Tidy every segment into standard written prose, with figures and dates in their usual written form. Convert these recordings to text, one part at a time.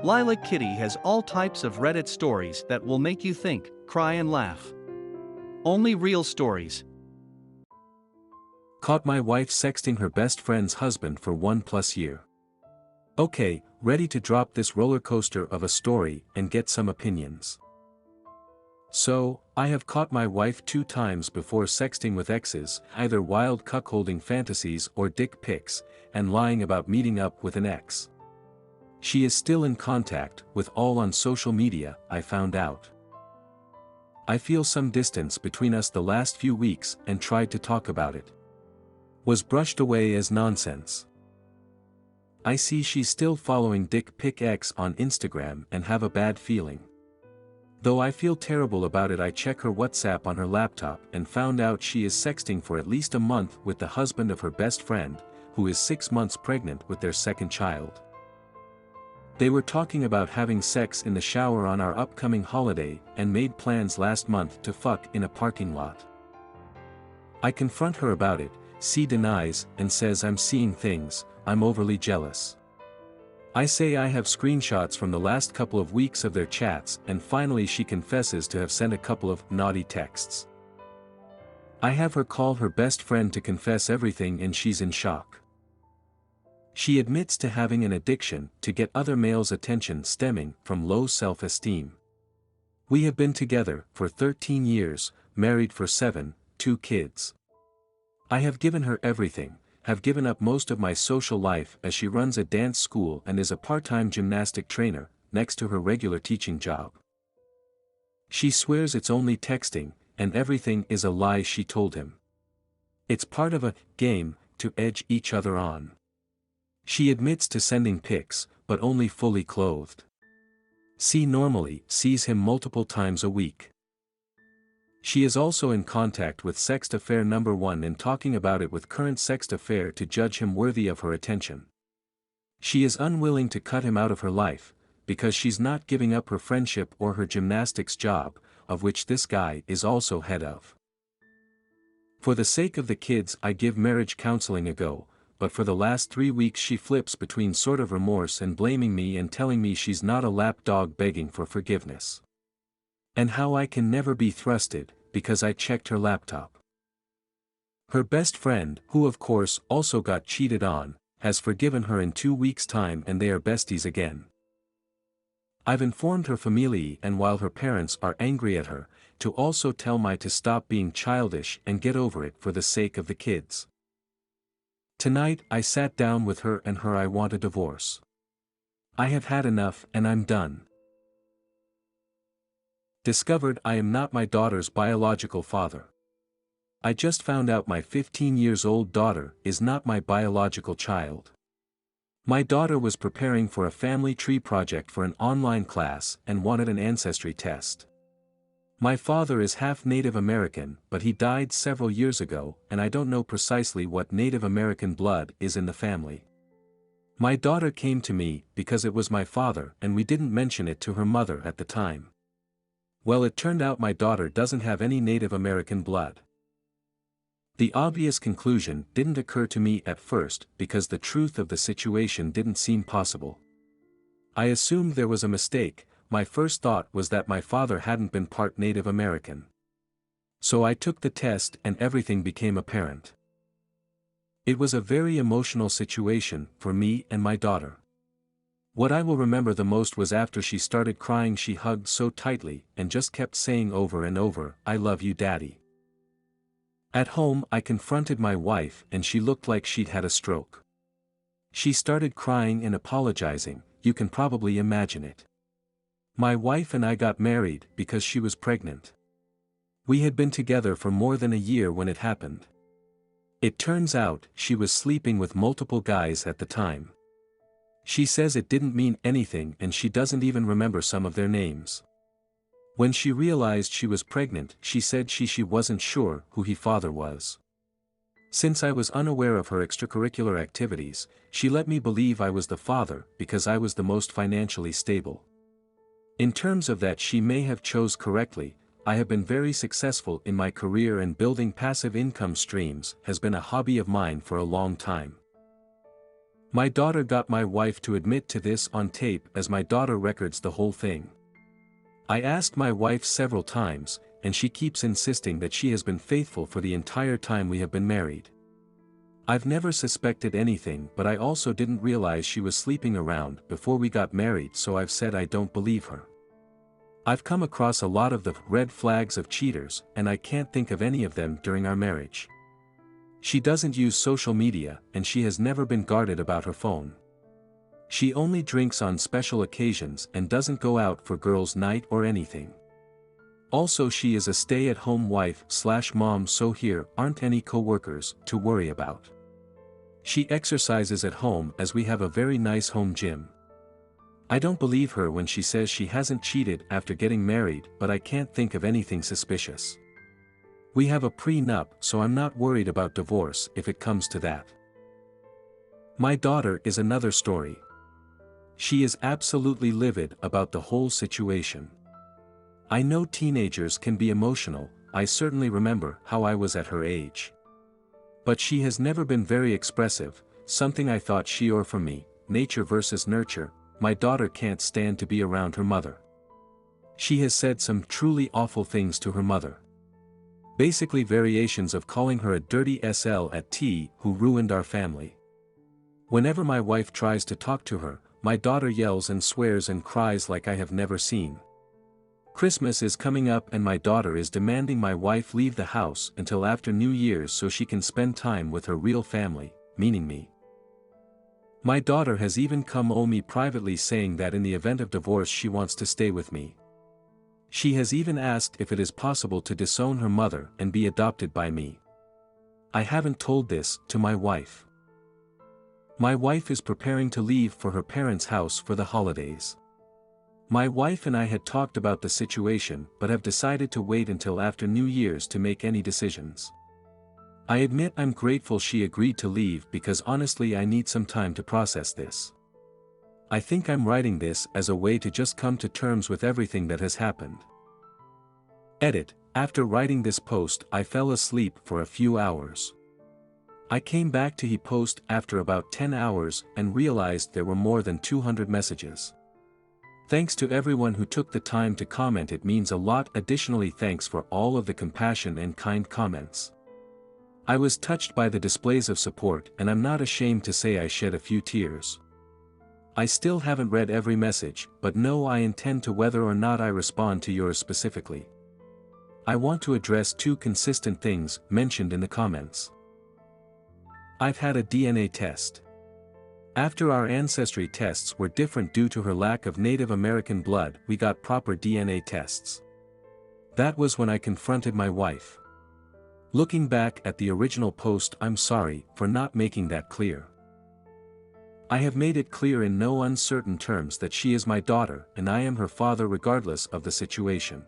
Lilac Kitty has all types of Reddit stories that will make you think, cry and laugh. Only real stories. Caught my wife sexting her best friend's husband for 1+ year. Okay, ready to drop this roller coaster of a story and get some opinions. So, I have caught my wife 2 times before sexting with exes, either wild cuckolding fantasies or dick pics, and lying about meeting up with an ex. She is still in contact with all on social media, I found out. I feel some distance between us the last few weeks and tried to talk about it. Was brushed away as nonsense. I see she's still following Dick Pic X on Instagram and have a bad feeling. Though I feel terrible about it, I check her WhatsApp on her laptop and found out she is sexting for at least a month with the husband of her best friend, who is 6 months pregnant with their second child. They were talking about having sex in the shower on our upcoming holiday and made plans last month to fuck in a parking lot. I confront her about it. She denies and says I'm seeing things, I'm overly jealous. I say I have screenshots from the last couple of weeks of their chats, and finally she confesses to have sent a couple of naughty texts. I have her call her best friend to confess everything and she's in shock. She admits to having an addiction to get other males' attention stemming from low self-esteem. We have been together for 13 years, married for 7, 2 kids. I have given her everything, have given up most of my social life as she runs a dance school and is a part-time gymnastic trainer, next to her regular teaching job. She swears it's only texting, and everything is a lie she told him. It's part of a game to edge each other on. She admits to sending pics, but only fully clothed. She normally sees him multiple times a week. She is also in contact with Sext Affair number 1 and talking about it with current Sext Affair to judge him worthy of her attention. She is unwilling to cut him out of her life, because she's not giving up her friendship or her gymnastics job, of which this guy is also head of. For the sake of the kids I give marriage counseling a go, but for the last 3 weeks she flips between sort of remorse and blaming me and telling me she's not a lapdog begging for forgiveness. And how I can never be thrusted, because I checked her laptop. Her best friend, who of course also got cheated on, has forgiven her in 2 weeks' time and they are besties again. I've informed her family, and while her parents are angry at her, to also tell my to stop being childish and get over it for the sake of the kids. Tonight I sat down with her and I want a divorce. I have had enough and I'm done. Discovered I am not my daughter's biological father. I just found out my 15-year-old daughter is not my biological child. My daughter was preparing for a family tree project for an online class and wanted an ancestry test. My father is half Native American, but he died several years ago, and I don't know precisely what Native American blood is in the family. My daughter came to me because it was my father and we didn't mention it to her mother at the time. Well, it turned out my daughter doesn't have any Native American blood. The obvious conclusion didn't occur to me at first because the truth of the situation didn't seem possible. I assumed there was a mistake. My first thought was that my father hadn't been part Native American. So I took the test and everything became apparent. It was a very emotional situation for me and my daughter. What I will remember the most was after she started crying, she hugged so tightly and just kept saying over and over, "I love you, Daddy." At home I confronted my wife and she looked like she'd had a stroke. She started crying and apologizing, you can probably imagine it. My wife and I got married because she was pregnant. We had been together for more than a year when it happened. It turns out she was sleeping with multiple guys at the time. She says it didn't mean anything and she doesn't even remember some of their names. When she realized she was pregnant, she said she wasn't sure who her father was. Since I was unaware of her extracurricular activities, she let me believe I was the father because I was the most financially stable. In terms of that, she may have chose correctly. I have been very successful in my career and building passive income streams has been a hobby of mine for a long time. My daughter got my wife to admit to this on tape as my daughter records the whole thing. I asked my wife several times, and she keeps insisting that she has been faithful for the entire time we have been married. I've never suspected anything, but I also didn't realize she was sleeping around before we got married, so I've said I don't believe her. I've come across a lot of the red flags of cheaters, and I can't think of any of them during our marriage. She doesn't use social media, and she has never been guarded about her phone. She only drinks on special occasions and doesn't go out for girls' night or anything. Also, she is a stay-at-home wife/mom, so here aren't any co-workers to worry about. She exercises at home as we have a very nice home gym. I don't believe her when she says she hasn't cheated after getting married, but I can't think of anything suspicious. We have a prenup, so I'm not worried about divorce if it comes to that. My daughter is another story. She is absolutely livid about the whole situation. I know teenagers can be emotional, I certainly remember how I was at her age. But she has never been very expressive, something I thought she or for me, nature versus nurture. My daughter can't stand to be around her mother. She has said some truly awful things to her mother. Basically variations of calling her a dirty SL at T who ruined our family. Whenever my wife tries to talk to her, my daughter yells and swears and cries like I have never seen. Christmas is coming up and my daughter is demanding my wife leave the house until after New Year's so she can spend time with her real family, meaning me. My daughter has even come to me privately saying that in the event of divorce she wants to stay with me. She has even asked if it is possible to disown her mother and be adopted by me. I haven't told this to my wife. My wife is preparing to leave for her parents' house for the holidays. My wife and I had talked about the situation but have decided to wait until after New Year's to make any decisions. I admit I'm grateful she agreed to leave because honestly I need some time to process this. I think I'm writing this as a way to just come to terms with everything that has happened. Edit: after writing this post I fell asleep for a few hours. I came back to post after about 10 hours and realized there were more than 200 messages. Thanks to everyone who took the time to comment, it means a lot. Additionally, thanks for all of the compassion and kind comments. I was touched by the displays of support and I'm not ashamed to say I shed a few tears. I still haven't read every message, but know I intend to whether or not I respond to yours specifically. I want to address two consistent things mentioned in the comments. I've had a DNA test. After our ancestry tests were different due to her lack of Native American blood, we got proper DNA tests. That was when I confronted my wife. Looking back at the original post, I'm sorry for not making that clear. I have made it clear in no uncertain terms that she is my daughter and I am her father regardless of the situation.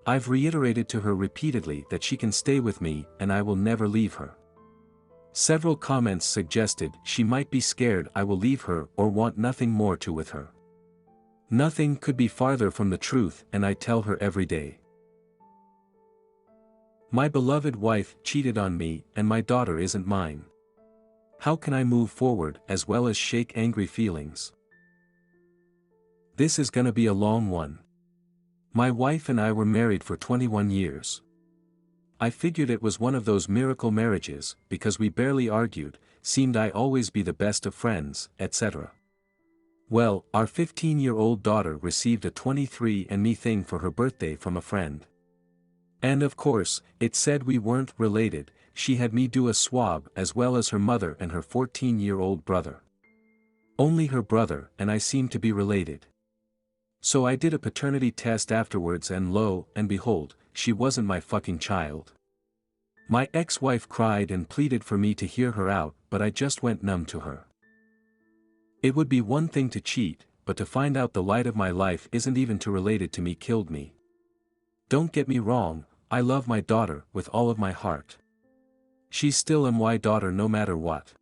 I've reiterated to her repeatedly that she can stay with me and I will never leave her. Several comments suggested she might be scared I will leave her or want nothing more to with her. Nothing could be farther from the truth, and I tell her every day. My beloved wife cheated on me and my daughter isn't mine. How can I move forward as well as shake angry feelings? This is gonna be a long one. My wife and I were married for 21 years. I figured it was one of those miracle marriages, because we barely argued, seemed I always be the best of friends, etc. Well, our 15-year-old daughter received a 23andMe thing for her birthday from a friend. And of course, it said we weren't related. She had me do a swab as well as her mother and her 14-year-old brother. Only her brother and I seemed to be related. So I did a paternity test afterwards and lo and behold, she wasn't my fucking child. My ex-wife cried and pleaded for me to hear her out, but I just went numb to her. It would be one thing to cheat, but to find out the light of my life isn't even too related to me killed me. Don't get me wrong, I love my daughter with all of my heart. She's still my daughter no matter what.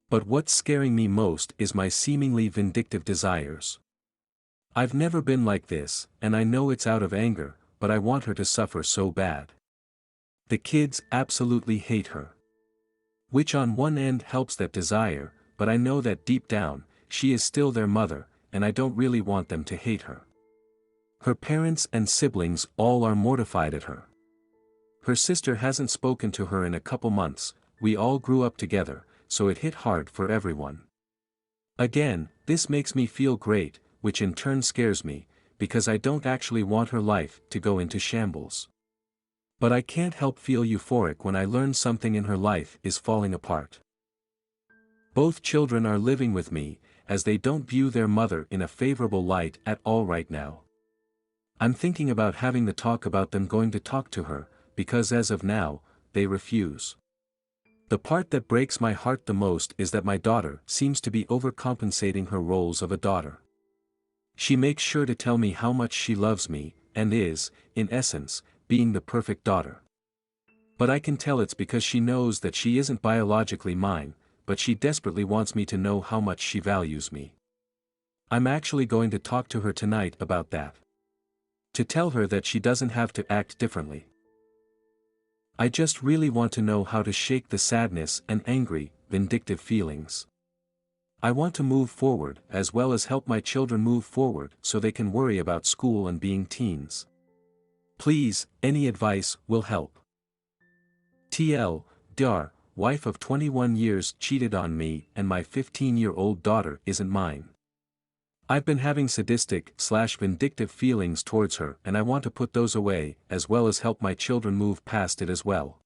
But what's scaring me most is my seemingly vindictive desires. I've never been like this, and I know it's out of anger, but I want her to suffer so bad. The kids absolutely hate her. Which on one end helps that desire, but I know that deep down, she is still their mother, and I don't really want them to hate her. Her parents and siblings all are mortified at her. Her sister hasn't spoken to her in a couple months. We all grew up together, so it hit hard for everyone. Again, this makes me feel great, which in turn scares me, because I don't actually want her life to go into shambles. But I can't help feel euphoric when I learn something in her life is falling apart. Both children are living with me, as they don't view their mother in a favorable light at all right now. I'm thinking about having the talk about them going to talk to her, because as of now, they refuse. The part that breaks my heart the most is that my daughter seems to be overcompensating her roles of a daughter. She makes sure to tell me how much she loves me, and is, in essence, being the perfect daughter. But I can tell it's because she knows that she isn't biologically mine, but she desperately wants me to know how much she values me. I'm actually going to talk to her tonight about that. To tell her that she doesn't have to act differently. I just really want to know how to shake the sadness and angry, vindictive feelings. I want to move forward as well as help my children move forward so they can worry about school and being teens. Please, any advice will help. TL, Dar, wife of 21 years cheated on me and my 15-year-old daughter isn't mine. I've been having sadistic/vindictive feelings towards her and I want to put those away as well as help my children move past it as well.